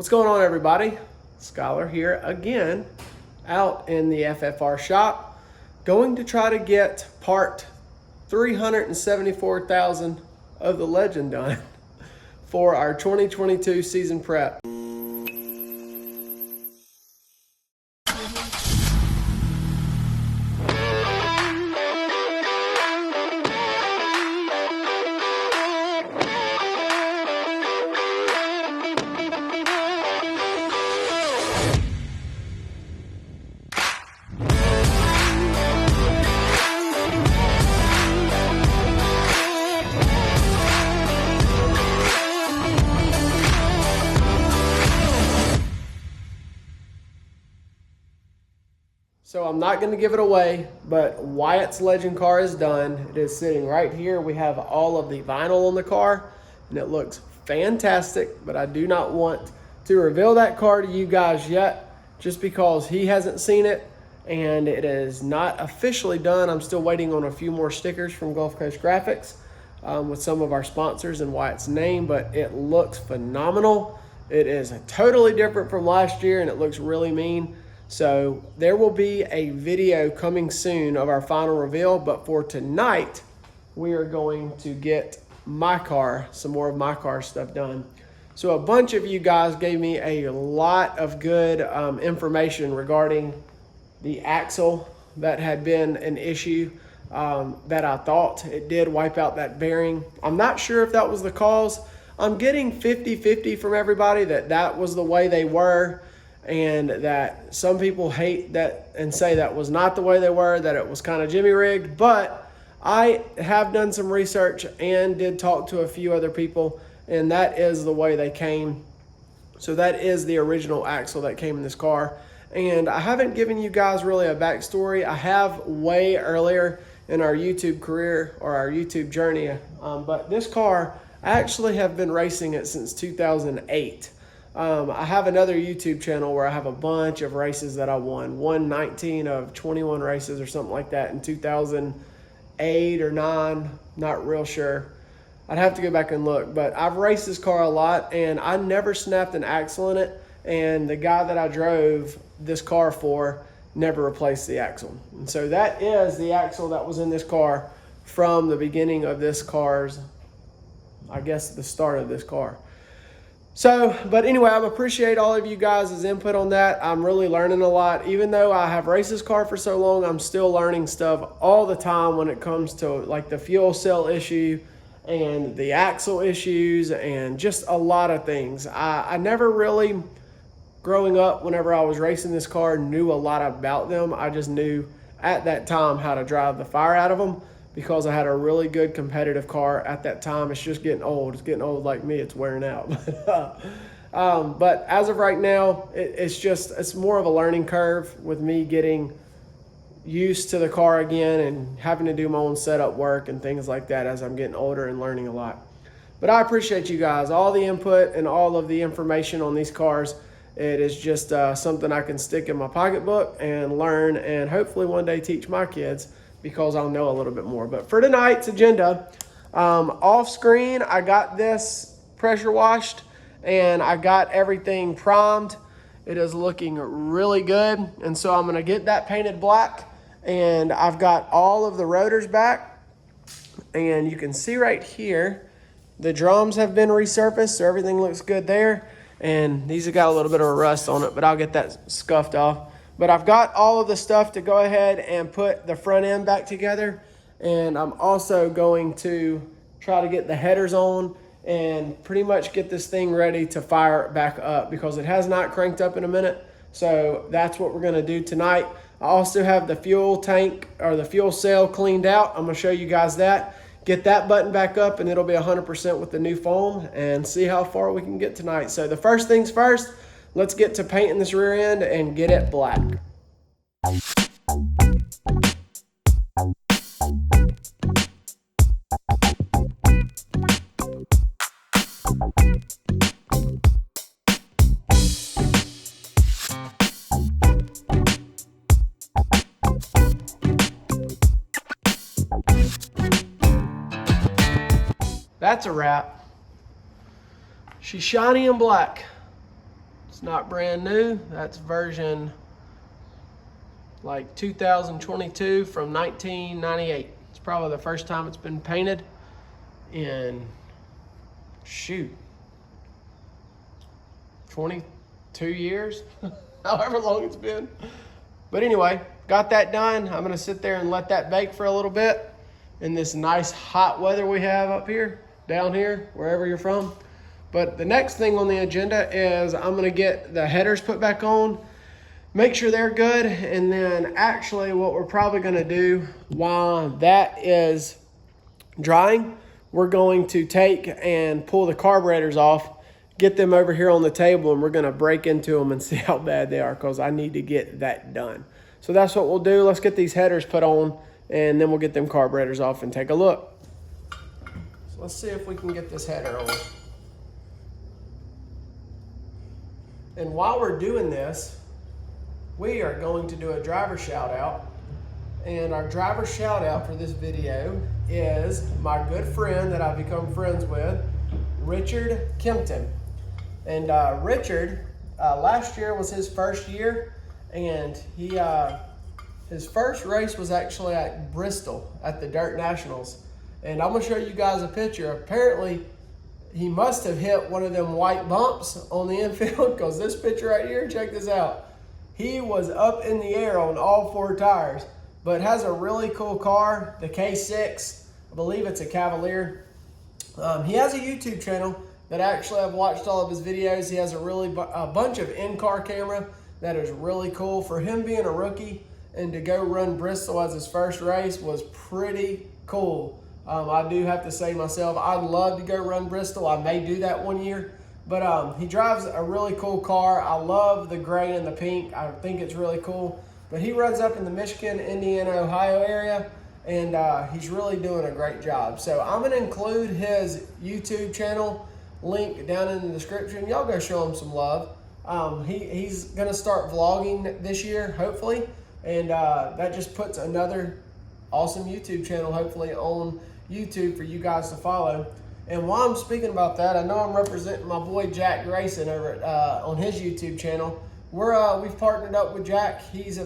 What's going on, everybody? Skylar here again, out in the FFR shop, going to try to get part 374,000 of the Legend done for our 2022 season prep. So I'm not going to give it away, but Wyatt's Legend car is done. It is sitting right here. We have all of the vinyl on the car, and it looks fantastic, but I do not want to reveal that car to you guys yet, just because he hasn't seen it, and it is not officially done. I'm still waiting on a few more stickers from Gulf Coast Graphics with some of our sponsors and Wyatt's name, but it looks phenomenal. It is totally different from last year, and it looks really mean. So there will be a video coming soon of our final reveal, but for tonight, we are going to get my car, some more of my car stuff done. So a bunch of you guys gave me a lot of good information regarding the axle that had been an issue that I thought it did wipe out that bearing. I'm not sure if that was the cause. I'm getting 50-50 from everybody that was the way they were, and that some people hate that and say that was not the way they were, that it was kind of jimmy rigged. But I have done some research and did talk to a few other people, and that is the way they came. So that is the original axle that came in this car. And I haven't given you guys really a backstory. I have way earlier in our YouTube career or our YouTube journey, but this car, I actually have been racing it since 2008. I have another YouTube channel where I have a bunch of races that I won 19 of 21 races or something like that in 2008 or 9, not real sure. I'd have to go back and look, but I've raced this car a lot, and I never snapped an axle in it, and the guy that I drove this car for never replaced the axle. And so that is the axle that was in this car from the beginning of this car's, I guess, the start of this car. So, but anyway, I appreciate all of you guys' input on that. I'm really learning a lot. Even though I have raced this car for so long, I'm still learning stuff all the time when it comes to like the fuel cell issue and the axle issues and just a lot of things. I never really, growing up, whenever I was racing this car, knew a lot about them. I just knew at that time how to drive the fire out of them, because I had a really good competitive car at that time. It's just getting old. It's getting old like me. It's wearing out. But as of right now, it's more of a learning curve with me getting used to the car again and having to do my own setup work and things like that as I'm getting older and learning a lot. But I appreciate you guys, all the input and all of the information on these cars. It is just something I can stick in my pocketbook and learn, and hopefully one day teach my kids, because I'll know a little bit more. But for tonight's agenda, off screen, I got this pressure washed and I got everything primed. It is looking really good. And so I'm gonna get that painted black, and I've got all of the rotors back. And you can see right here, the drums have been resurfaced, so everything looks good there. And these have got a little bit of a rust on it, but I'll get that scuffed off. But I've got all of the stuff to go ahead and put the front end back together. And I'm also going to try to get the headers on and pretty much get this thing ready to fire it back up, because it has not cranked up in a minute. So that's what we're gonna do tonight. I also have the fuel tank or the fuel cell cleaned out. I'm gonna show you guys that. Get that button back up, and it'll be 100% with the new foam, and see how far we can get tonight. So the first things first, let's get to painting this rear end and get it black. That's a wrap. She's shiny and black. It's not brand new. That's version like 2022 from 1998. It's probably the first time it's been painted in, shoot, 22 years, however long it's been. But anyway, got that done. I'm gonna sit there and let that bake for a little bit in this nice hot weather we have up here, down here, wherever you're from. But the next thing on the agenda is I'm gonna get the headers put back on, make sure they're good, and then actually what we're probably gonna do while that is drying, we're going to take and pull the carburetors off, get them over here on the table, and we're gonna break into them and see how bad they are, because I need to get that done. So that's what we'll do. Let's get these headers put on, and then we'll get them carburetors off and take a look. So let's see if we can get this header on. And while we're doing this, we are going to do a driver shout out. And our driver shout out for this video is my good friend that I've become friends with, Richard Kempton. And Richard, last year was his first year, and his first race was actually at Bristol at the Dirt Nationals. And I'm gonna show you guys a picture. Apparently, he must have hit one of them white bumps on the infield, because this picture right here, check this out. He was up in the air on all 4 tires, but has a really cool car, the K6. I believe it's a Cavalier. He has a YouTube channel that actually I've watched all of his videos. He has a bunch of in-car camera that is really cool. For him being a rookie and to go run Bristol as his first race was pretty cool. I do have to say myself, I'd love to go run Bristol. I may do that one year, but he drives a really cool car. I love the gray and the pink. I think it's really cool. But he runs up in the Michigan, Indiana, Ohio area, and he's really doing a great job. So I'm gonna include his YouTube channel link down in the description. Y'all go show him some love. He's gonna start vlogging this year, hopefully, and that just puts another awesome YouTube channel, hopefully, on YouTube for you guys to follow. And while I'm speaking about that, I know I'm representing my boy Jack Racing over at, on his YouTube channel. We've partnered up with Jack. He's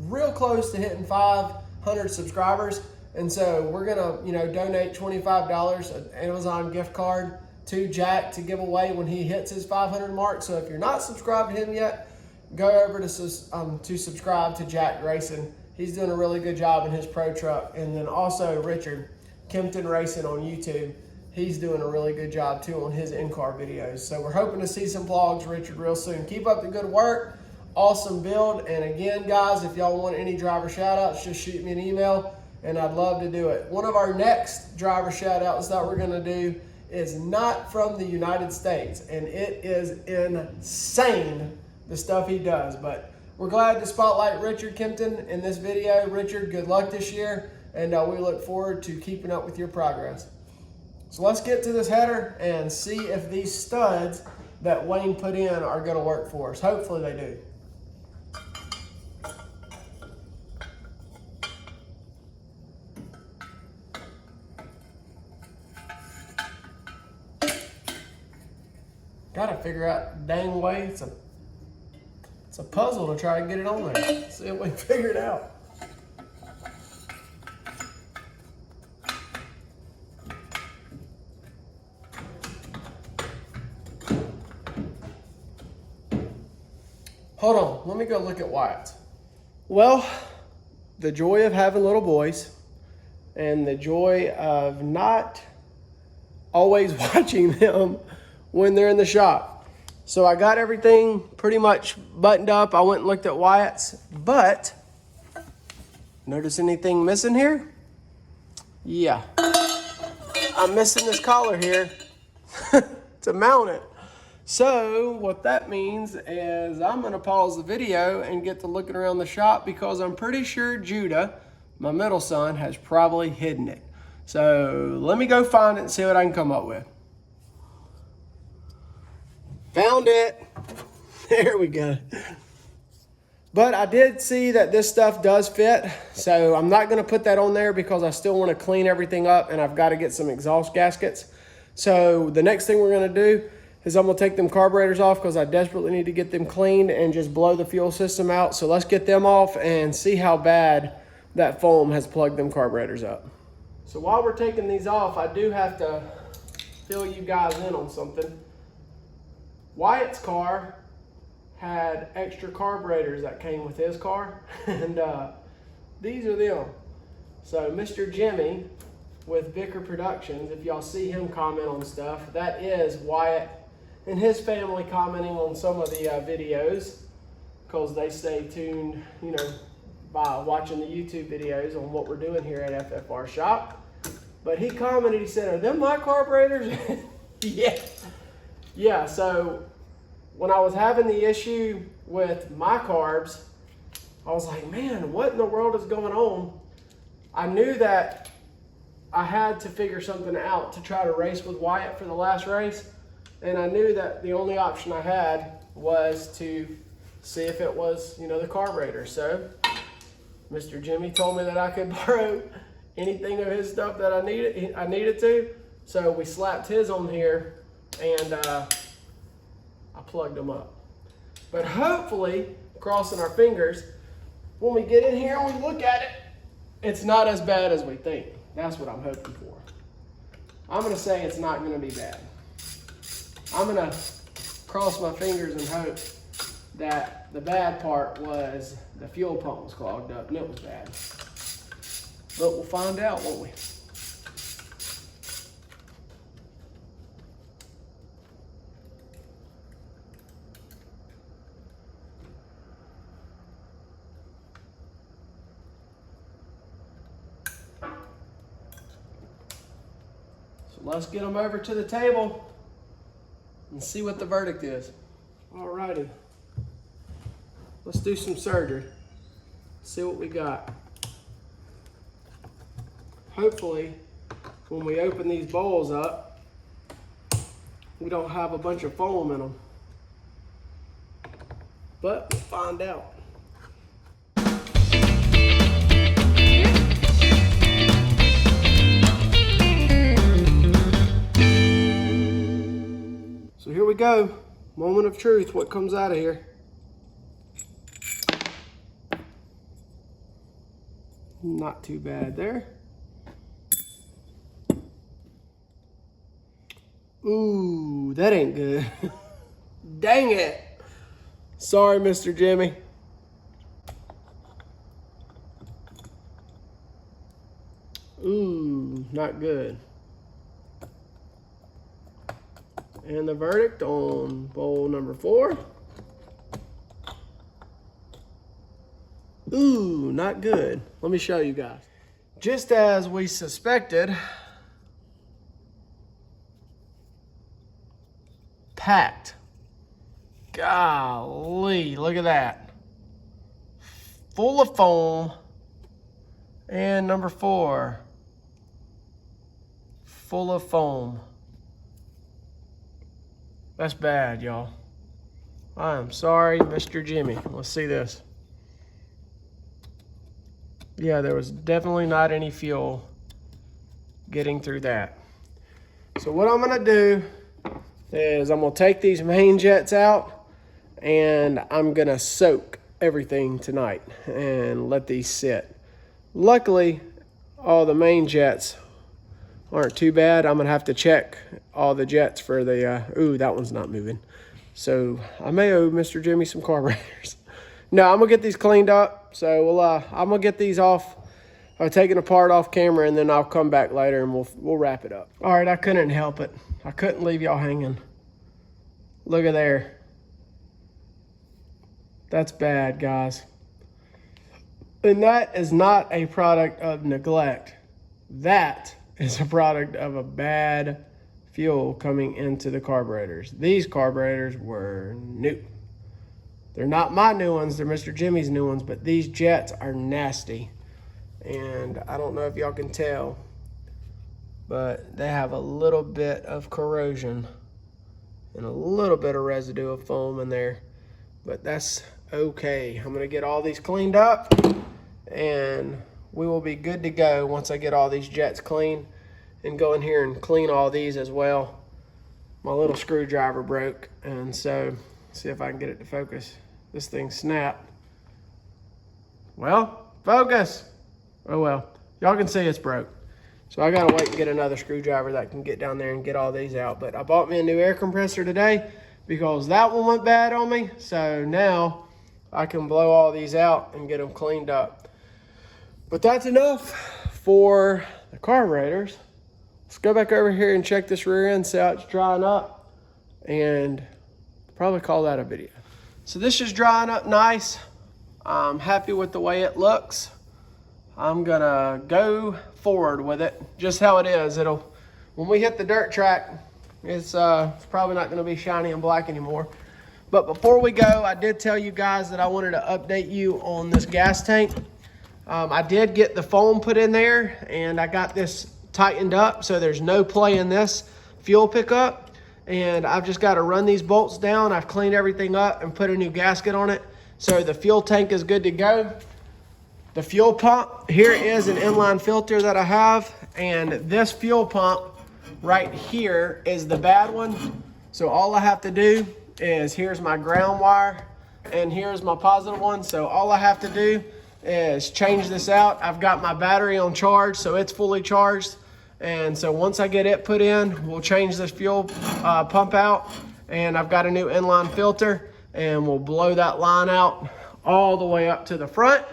real close to hitting 500 subscribers, and so we're gonna, donate $25, an Amazon gift card to Jack to give away when he hits his 500 mark. So if you're not subscribed to him yet, go over to subscribe to Jack Racing. He's doing a really good job in his pro truck. And then also Richard, Kimpton Racing on YouTube. He's doing a really good job too on his in-car videos. So we're hoping to see some vlogs, Richard, real soon. Keep up the good work. Awesome build. And again, guys, if y'all want any driver shout outs, just shoot me an email and I'd love to do it. One of our next driver shout outs that we're gonna do is not from the United States, and it is insane, the stuff he does. But we're glad to spotlight Richard Kempton in this video. Richard, good luck this year, and we look forward to keeping up with your progress. So let's get to this header and see if these studs that Wayne put in are gonna work for us. Hopefully they do. Gotta figure out dang way. It's a puzzle to try and get it on there. See if we can figure it out. Hold on, let me go look at Wyatt's. Well, the joy of having little boys and the joy of not always watching them when they're in the shop. So I got everything pretty much buttoned up. I went and looked at Wyatt's, but notice anything missing here? Yeah, I'm missing this collar here to mount it. So what that means is I'm gonna pause the video and get to looking around the shop, because I'm pretty sure Judah, my middle son, has probably hidden it. So let me go find it and see what I can come up with. Found it. There we go. But I did see that this stuff does fit, so I'm not gonna put that on there because I still wanna clean everything up and I've gotta get some exhaust gaskets. So the next thing we're gonna do is I'm gonna take them carburetors off because I desperately need to get them cleaned and just blow the fuel system out. So let's get them off and see how bad that foam has plugged them carburetors up. So while we're taking these off, I do have to fill you guys in on something. Wyatt's car had extra carburetors that came with his car, and these are them. So Mr. Jimmy with Vicker Productions, if y'all see him comment on stuff, that is Wyatt and his family commenting on some of the videos, because they stay tuned, you know, by watching the YouTube videos on what we're doing here at FFR Shop. But he commented, he said, "Are them my carburetors?" Yeah, so when I was having the issue with my carbs, I was like, man, what in the world is going on? I knew that I had to figure something out to try to race with Wyatt for the last race. And I knew that the only option I had was to see if it was, you know, the carburetor. So Mr. Jimmy told me that I could borrow anything of his stuff that I needed to. So we slapped his on here, and I plugged them up. But hopefully, crossing our fingers, when we get in here and we look at it, it's not as bad as we think. That's what I'm hoping for. I'm gonna say it's not gonna be bad. I'm gonna cross my fingers and hope that the bad part was the fuel pump was clogged up and it was bad. But we'll find out, won't we? So let's get them over to the table and see what the verdict is. Alrighty, let's do some surgery. See what we got. Hopefully, when we open these bowls up, we don't have a bunch of foam in them. But we'll find out. So here we go. Moment of truth. What comes out of here? Not too bad there. Ooh, that ain't good. Dang it. Sorry, Mr. Jimmy. Ooh, not good. And the verdict on bowl number 4. Ooh, not good. Let me show you guys. Just as we suspected, packed. Golly, look at that. Full of foam. And number 4, full of foam. That's bad, y'all. I am sorry, Mr. Jimmy. Let's see this. Yeah, there was definitely not any fuel getting through that. So what I'm gonna do is I'm gonna take these main jets out and I'm gonna soak everything tonight and let these sit. Luckily, all the main jets aren't too bad. I'm gonna have to check all the jets for the, ooh, that one's not moving. So I may owe Mr. Jimmy some carburetors. No, I'm gonna get these cleaned up. So I'm gonna get these off, taken apart off camera, and then I'll come back later and we'll wrap it up. All right, I couldn't help it. I couldn't leave y'all hanging. Look at there. That's bad, guys. And that is not a product of neglect. That is a product of a bad fuel coming into the carburetors. These carburetors were new. They're not my new ones, they're Mr. Jimmy's new ones, but these jets are nasty. And I don't know if y'all can tell, but they have a little bit of corrosion and a little bit of residue of foam in there, but that's okay. I'm gonna get all these cleaned up and we will be good to go once I get all these jets clean and go in here and clean all these as well. my little screwdriver broke, and so see if I can get it to focus. This thing snapped. Well, focus. Oh well, y'all can see it's broke. So I gotta wait and get another screwdriver that can get down there and get all these out. But I bought me a new air compressor today because that one went bad on me. So now I can blow all these out and get them cleaned up. But that's enough for the carburetors. Let's go back over here and check this rear end, see how it's drying up, and probably call that a video. So this is drying up nice. I'm happy with the way it looks. I'm gonna go forward with it just how it is. When we hit the dirt track, it's probably not gonna be shiny and black anymore. But before we go, I did tell you guys that I wanted to update you on this gas tank. I did get the foam put in there, and I got this tightened up so there's no play in this fuel pickup. And I've just got to run these bolts down. I've cleaned everything up and put a new gasket on it. So the fuel tank is good to go. The fuel pump, here is an inline filter that I have, and this fuel pump right here is the bad one. So all I have to do is, here's my ground wire and here's my positive one. So all I have to do is change this out. I've got my battery on charge, so it's fully charged. And so once I get it put in, we'll change this fuel pump out, and I've got a new inline filter, and we'll blow that line out all the way up to the front,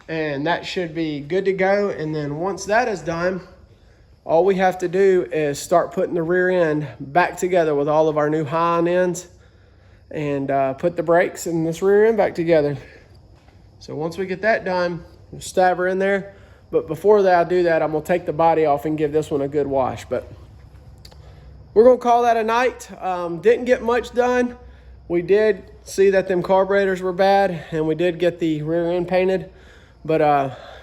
and that should be good to go. And then once that is done, all we have to do is start putting the rear end back together with all of our new high-on ends, and put the brakes and this rear end back together. So once we get that done, we'll stab her in there. But before that, I do that, I'm gonna take the body off and give this one a good wash. But we're gonna call that a night. Didn't get much done. We did see that them carburetors were bad, and we did get the rear end painted. But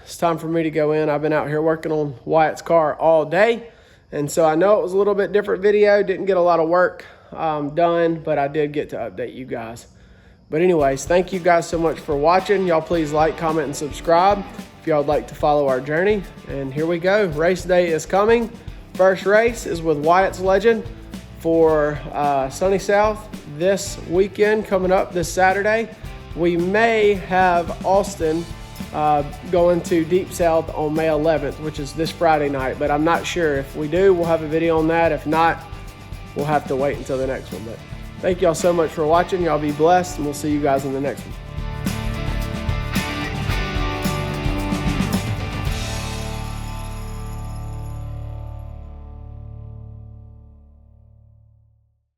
it's time for me to go in. I've been out here working on Wyatt's car all day. And so I know it was a little bit different video. Didn't get a lot of work done, but I did get to update you guys. But anyways, thank you guys so much for watching. Y'all please like, comment, and subscribe if y'all would like to follow our journey. And here we go. Race day is coming. First race is with Wyatt's Legend for Sunny South this weekend, coming up this Saturday. We may have Austin going to Deep South on May 11th, which is this Friday night, but I'm not sure. If we do, we'll have a video on that. If not, we'll have to wait until the next one. But thank y'all so much for watching. Y'all be blessed, and we'll see you guys in the next one.